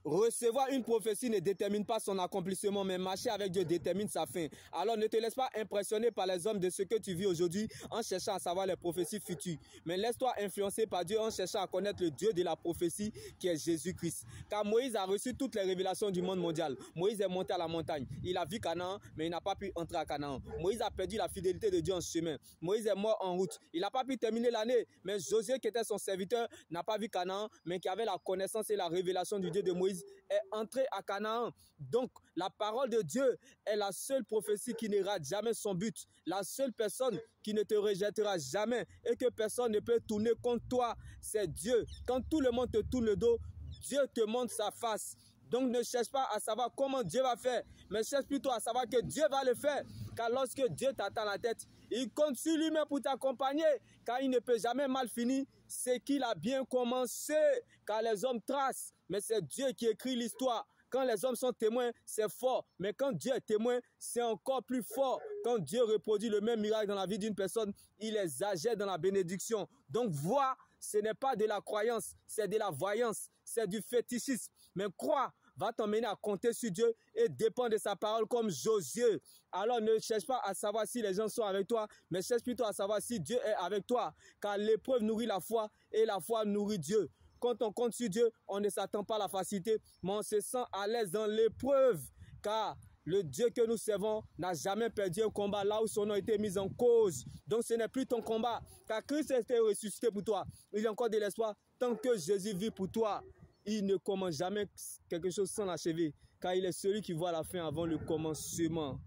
Recevoir une prophétie ne détermine pas son accomplissement, mais marcher avec Dieu détermine sa fin. Alors ne te laisse pas impressionner par les hommes de ce que tu vis aujourd'hui en cherchant à savoir les prophéties futures. Mais laisse-toi influencer par Dieu en cherchant à connaître le Dieu de la prophétie qui est Jésus-Christ. Car Moïse a reçu toutes les révélations du monde mondial. Moïse est monté à la montagne. Il a vu Canaan, mais il n'a pas pu entrer à Canaan. Moïse a perdu la fidélité de Dieu en chemin. Moïse est mort en route. Il n'a pas pu terminer l'année. Mais Josué, qui était son serviteur, n'a pas vu Canaan, mais qui avait la connaissance et la révélation du Dieu de Moïse, est entré à Canaan. Donc, la parole de Dieu est la seule prophétie qui ne rate jamais son but. La seule personne qui ne te rejettera jamais et que personne ne peut tourner contre toi, c'est Dieu. Quand tout le monde te tourne le dos, Dieu te montre sa face. Donc, ne cherche pas à savoir comment Dieu va faire, mais cherche plutôt à savoir que Dieu va le faire. Car lorsque Dieu t'attend la tête, il compte sur lui-même pour t'accompagner, car il ne peut jamais mal finir ce qu'il a bien commencé, car les hommes tracent, mais c'est Dieu qui écrit l'histoire. Quand les hommes sont témoins, c'est fort, mais quand Dieu est témoin, c'est encore plus fort. Quand Dieu reproduit le même miracle dans la vie d'une personne, il exagère dans la bénédiction. Donc voir, ce n'est pas de la croyance, c'est de la voyance, c'est du fétichisme. Mais croire va t'emmener à compter sur Dieu et dépendre de sa parole comme Josué. Alors ne cherche pas à savoir si les gens sont avec toi, mais cherche plutôt à savoir si Dieu est avec toi. Car l'épreuve nourrit la foi et la foi nourrit Dieu. Quand on compte sur Dieu, on ne s'attend pas à la facilité, mais on se sent à l'aise dans l'épreuve. Car le Dieu que nous servons n'a jamais perdu un combat là où son nom a été mis en cause. Donc ce n'est plus ton combat, car Christ a été ressuscité pour toi. Il y a encore de l'espoir tant que Jésus vit pour toi. Il ne commence jamais quelque chose sans l'achever, car il est celui qui voit la fin avant le commencement.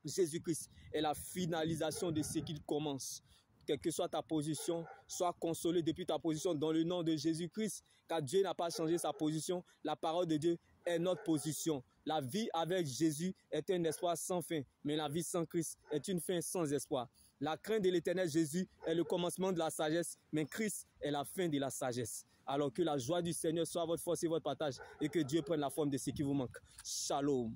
Jésus-Christ est la finalisation de ce qu'il commence. Quelle que soit ta position, sois consolé depuis ta position dans le nom de Jésus-Christ, car Dieu n'a pas changé sa position. La parole de Dieu est notre position. La vie avec Jésus est un espoir sans fin, mais la vie sans Christ est une fin sans espoir. La crainte de l'Éternel Jésus est le commencement de la sagesse, mais Christ est la fin de la sagesse. Alors que la joie du Seigneur soit votre force et votre partage, et que Dieu prenne la forme de ce qui vous manque. Shalom.